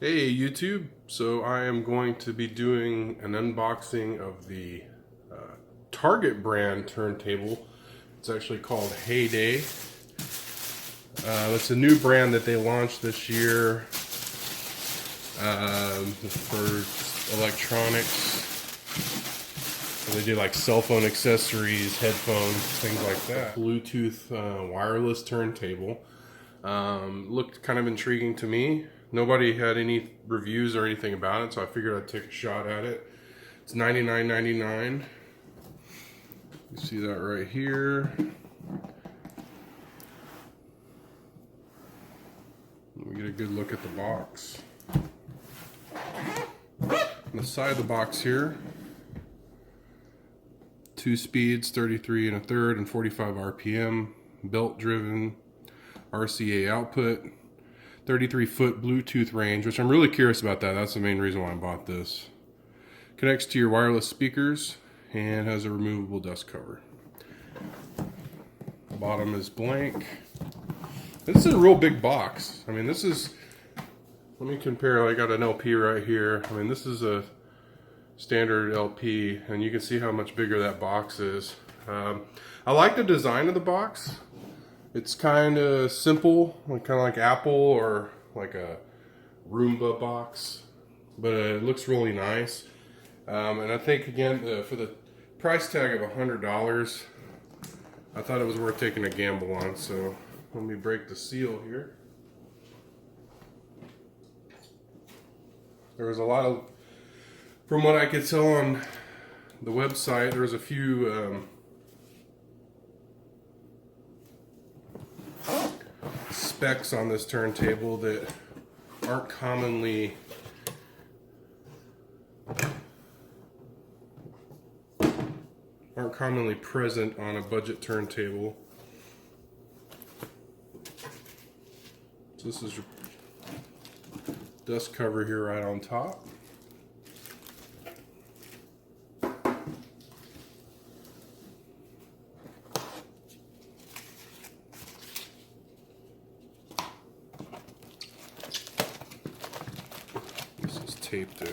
Hey YouTube, so I am going to be doing an unboxing of the Target brand turntable. It's actually called Heyday. It's a new brand that they launched this year for electronics. They do like cell phone accessories, headphones, things like that. Bluetooth wireless turntable. Looked kind of intriguing to me. Nobody had any reviews or anything about it, so I figured I'd take a shot at it. It's $99.99. You see that right here. We get a good look at the box. On the side of the box here, 2 speeds, 33 1/3 and 45 RPM, belt driven, RCA output, 33-foot Bluetooth range, which I'm really curious about that. That's the main reason why I bought this. Connects to your wireless speakers and has a removable dust cover. The bottom is blank. This is a real big box. I mean, this is, let me compare. I got an LP right here. I mean, this is a standard LP, and you can see how much bigger that box is. I like the design of the box. It's kind of simple, kind of like Apple or like a Roomba box, but it looks really nice. And I think, again, for the price tag of $100, I thought it was worth taking a gamble on. So let me break the seal here. There was a lot of, from what I could tell on the website, there was a few specs on this turntable that aren't commonly present on a budget turntable. So this is your dust cover here right on top. This is taped in.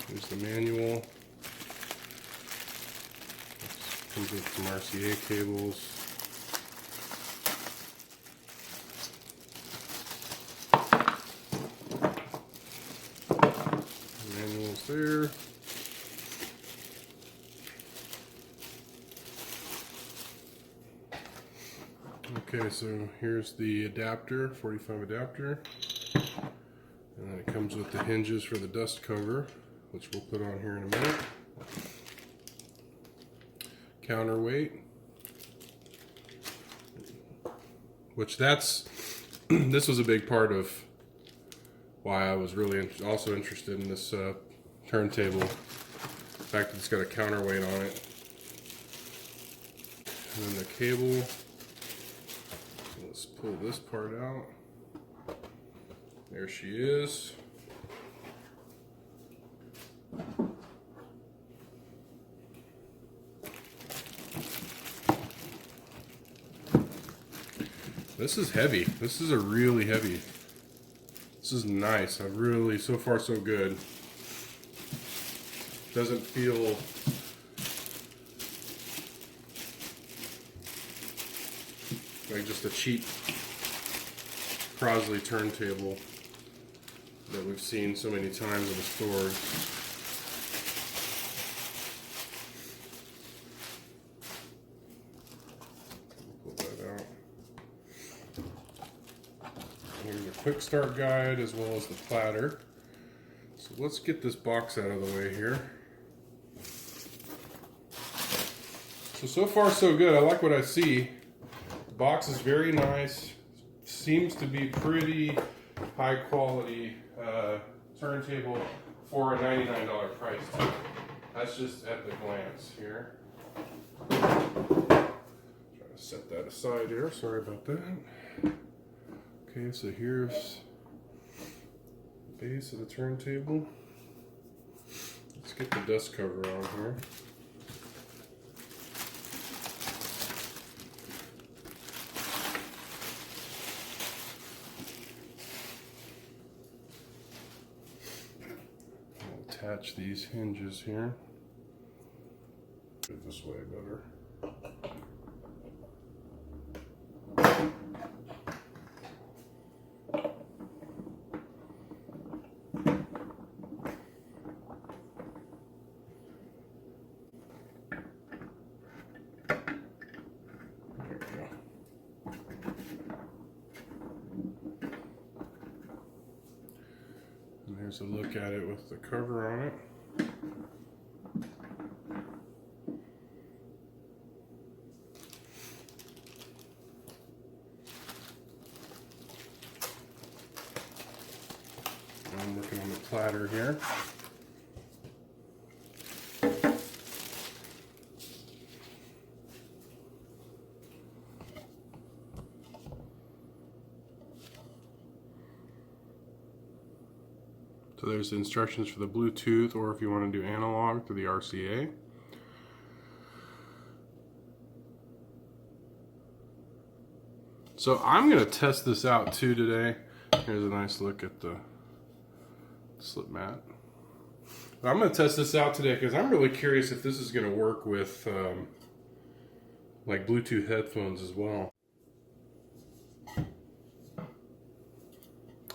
Here's the manual. Comes with some RCA cables. The manual's there. Okay, so here's the adapter, 45 adapter. And then it comes with the hinges for the dust cover, which we'll put on here in a minute. Counterweight, which this was a big part of why I was really also interested in this turntable. The fact that it's got a counterweight on it. And then the cable. Let's pull this part out. There she is. This is heavy. This is a really heavy. This is nice. I really, so far so good. Doesn't feel like just a cheap Crosley turntable that we've seen so many times in the stores. Pull that out. Here's a quick start guide as well as the platter. So let's get this box out of the way here. So far so good. I like what I see. The box is very nice. Seems to be pretty high quality turntable for a $99 price too. That's just at the glance here. Try to set that aside here. Sorry about that. Okay, so here's the base of the turntable. Let's get the dust cover on here. attach these hinges here. Get this way better. Here's a look at it with the cover on it. I'm working on the platter here. So there's the instructions for the Bluetooth, or if you want to do analog, through the RCA. So I'm going to test this out too today. Here's a nice look at the slip mat. I'm going to test this out today because I'm really curious if this is going to work with like Bluetooth headphones as well.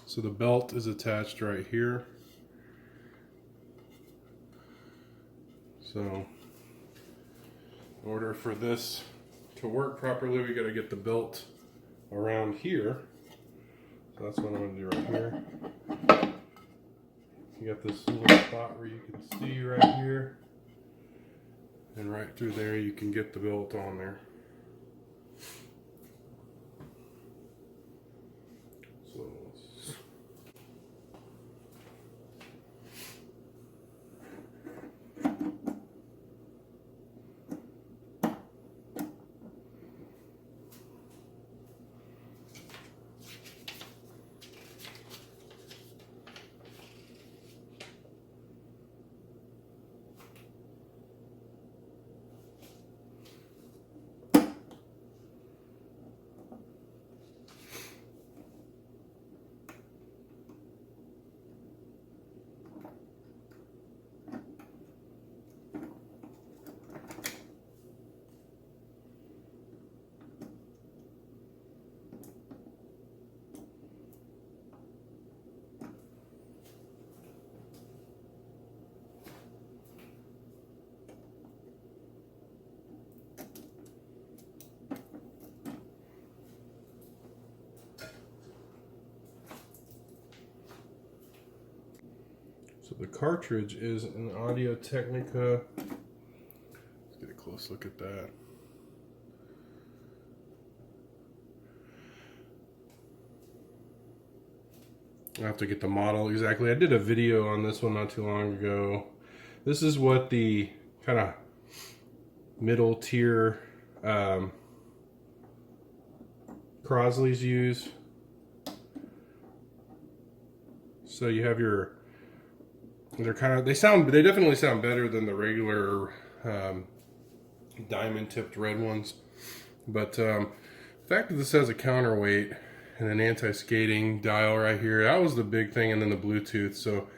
So the belt is attached right here. So in order for this to work properly, we got to get the belt around here. So that's what I'm going to do right here. You got this little spot where you can see right here, and right through there you can get the belt on there. So So the cartridge is an Audio-Technica. Let's get a close look at that. I have to get the model exactly. I did a video on this one not too long ago. This is what the kind of middle tier Crosleys use. So you have your, they definitely sound better than the regular diamond tipped red ones. But the fact that this has a counterweight and an anti-skating dial right here, that was the big thing, and then the Bluetooth. So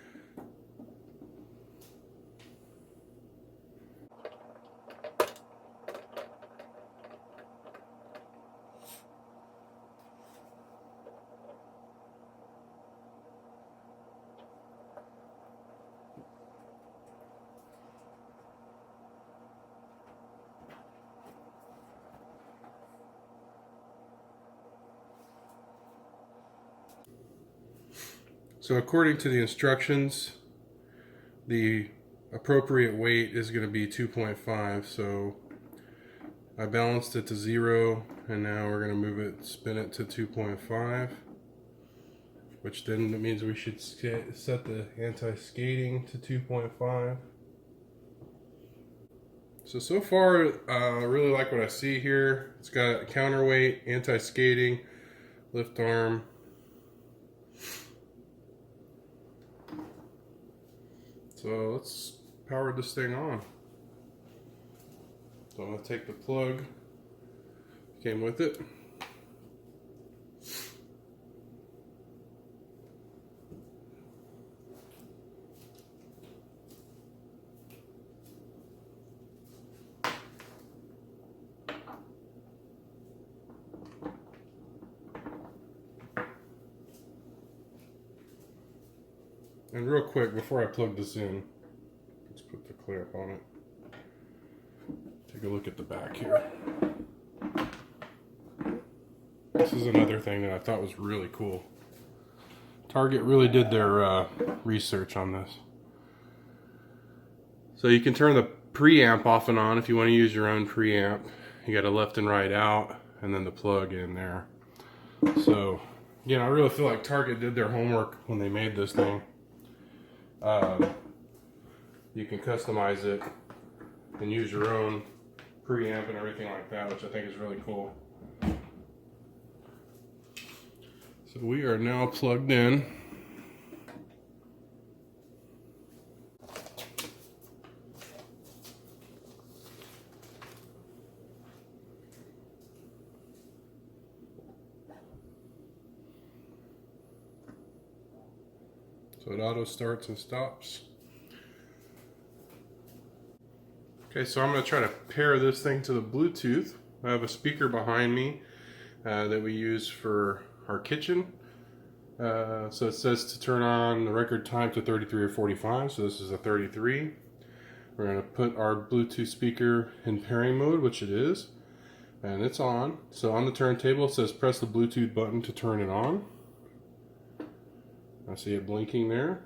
So according to the instructions, the appropriate weight is going to be 2.5. So I balanced it to 0, and now we're going to move it, spin it to 2.5, which then means we should set the anti-skating to 2.5. So far, I really like what I see here. It's got counterweight, anti-skating, lift arm. So let's power this thing on. So I'm going to take the plug, came with it. And real quick, before I plug this in, let's put the clamp on it. Take a look at the back here. This is another thing that I thought was really cool. Target really did their research on this. So you can turn the preamp off and on if you want to use your own preamp. You got a left and right out, and then the plug in there. So, again, I really feel like Target did their homework when they made this thing. You can customize it and use your own preamp and everything like that, which I think is really cool. So we are now plugged in. So it auto starts and stops. Okay, so I'm going to try to pair this thing to the Bluetooth. I have a speaker behind me that we use for our kitchen. So it says to turn on the record time to 33 or 45, so this is a 33. We're going to put our Bluetooth speaker in pairing mode, which it is, and it's on. So on the turntable it says press the Bluetooth button to turn it on. I see it blinking there.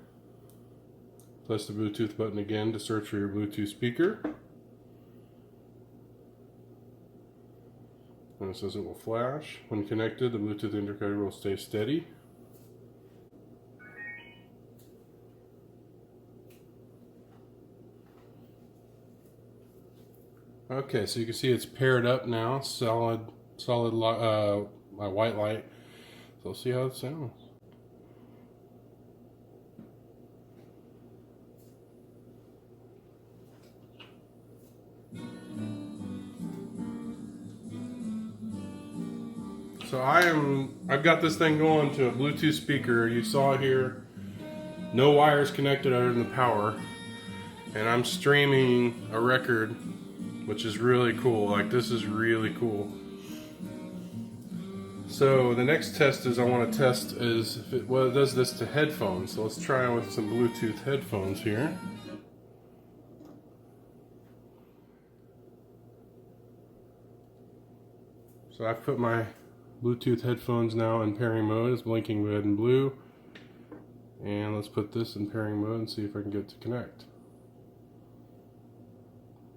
Press the Bluetooth button again to search for your Bluetooth speaker. And it says it will flash. When connected, the Bluetooth indicator will stay steady. Okay, so you can see it's paired up now. Solid my white light. So we'll see how it sounds. So I've got this thing going to a Bluetooth speaker. You saw here, no wires connected other than the power. And I'm streaming a record, which is really cool. Like, this is really cool. So the next test is I want to test is if it does this to headphones. So let's try with some Bluetooth headphones here. So I've put my Bluetooth headphones now in pairing mode. It's blinking red and blue. And let's put this in pairing mode and see if I can get it to connect.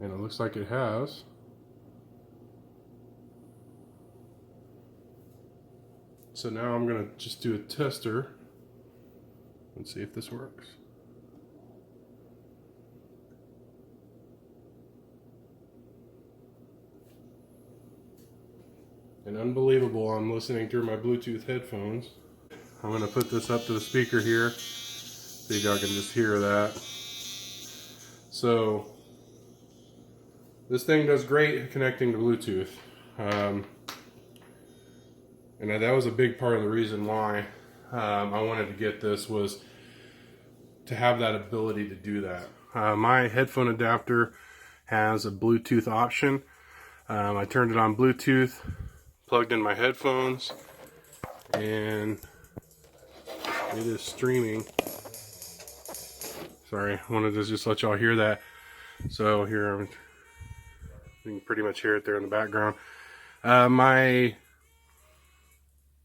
And it looks like it has. So now I'm going to just do a tester and see if this works. And unbelievable, I'm listening through my Bluetooth headphones. I'm going to put this up to the speaker here, see if y'all can just hear that. So this thing does great at connecting to Bluetooth. And that was a big part of the reason why I wanted to get this, was to have that ability to do that. My headphone adapter has a Bluetooth option. I turned it on Bluetooth, plugged in my headphones, and it is streaming. Sorry, I wanted to just let y'all hear that. So here, you can pretty much hear it there in the background.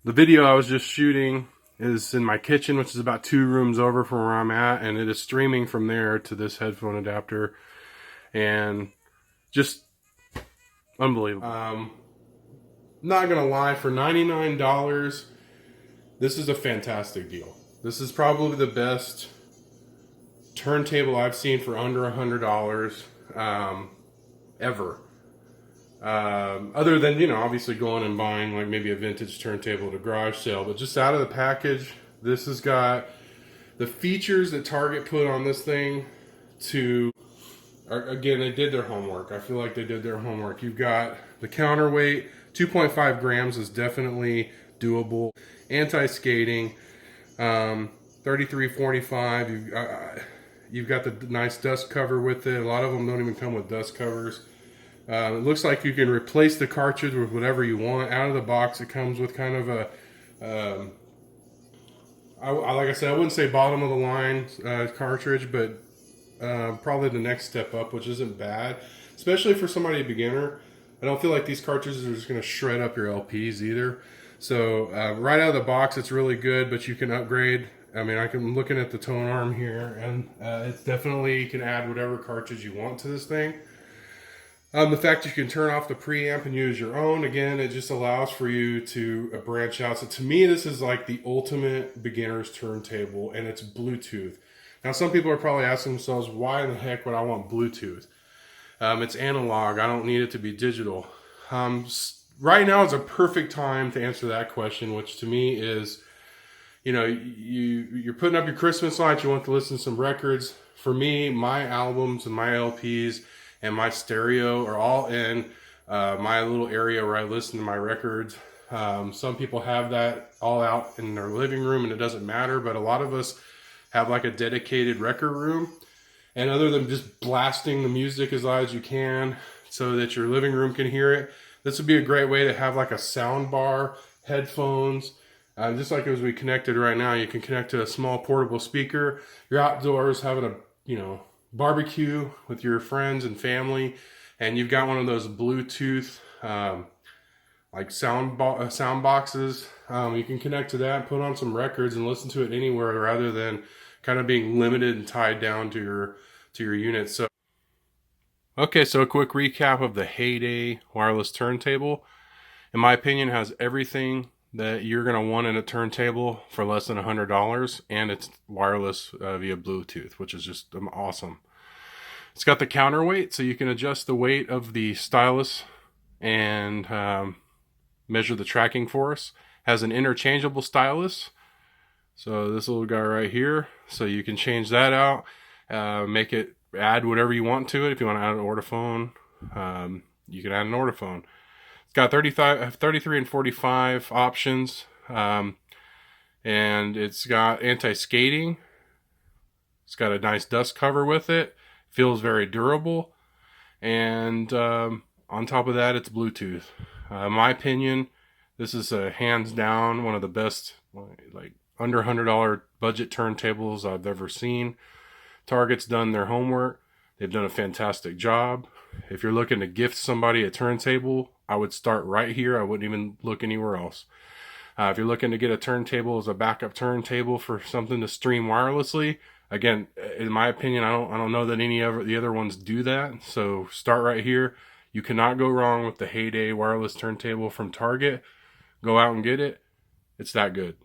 The video I was just shooting is in my kitchen, which is about 2 rooms over from where I'm at, and it is streaming from there to this headphone adapter, and just unbelievable. Not gonna lie, for $99, this is a fantastic deal. This is probably the best turntable I've seen for under $100 ever. Other than, you know, obviously going and buying like maybe a vintage turntable at a garage sale, but just out of the package, this has got the features that Target put on this thing again, they did their homework. I feel like they did their homework. You've got the counterweight, 2.5 grams is definitely doable. Anti-skating, 33.45. You've got the nice dust cover with it. A lot of them don't even come with dust covers. It looks like you can replace the cartridge with whatever you want. Out of the box, it comes with kind of a, like I said, I wouldn't say bottom of the line cartridge, but probably the next step up, which isn't bad, especially for somebody a beginner. I don't feel like these cartridges are just going to shred up your LPs either. So right out of the box, it's really good, but you can upgrade. I mean, I'm looking at the tone arm here, and it's definitely, you can add whatever cartridge you want to this thing. The fact you can turn off the preamp and use your own, again, it just allows for you to branch out. So to me, this is like the ultimate beginner's turntable, and it's Bluetooth. Now, some people are probably asking themselves, why in the heck would I want Bluetooth? It's analog. I don't need it to be digital. Right now is a perfect time to answer that question, which to me is, you know, you're putting up your Christmas lights, you want to listen to some records. For me, my albums and my LPs and my stereo are all in my little area where I listen to my records. Some people have that all out in their living room and it doesn't matter, but a lot of us have like a dedicated record room. And other than just blasting the music as loud as you can so that your living room can hear it, this would be a great way to have like a sound bar, headphones. Just like as we connected right now, you can connect to a small portable speaker. You're outdoors having a, you know, barbecue with your friends and family, and you've got one of those Bluetooth like sound boxes. You can connect to that, put on some records, and listen to it anywhere rather than kind of being limited and tied down to your unit. So, okay, so a quick recap of the Heyday wireless turntable. In my opinion, it has everything that you're going to want in a turntable for less than $100, and it's wireless via Bluetooth, which is just awesome. It's got the counterweight, so you can adjust the weight of the stylus and measure the tracking force. Has an interchangeable stylus, so this little guy right here, so you can change that out, make it, add whatever you want to it. If you want to add an ortophone, you can add an ortophone. It's got 33 and 45 options, and it's got anti-skating. It's got a nice dust cover with it. Feels very durable, and on top of that, it's Bluetooth. In my opinion, this is hands down one of the best, like under $100 budget turntables I've ever seen. Target's done their homework. They've done a fantastic job. If you're looking to gift somebody a turntable, I would start right here. I wouldn't even look anywhere else. If you're looking to get a turntable as a backup turntable for something to stream wirelessly, again, in my opinion, I don't know that any of the other ones do that. So start right here. You cannot go wrong with the Heyday wireless turntable from Target. Go out and get it. It's that good.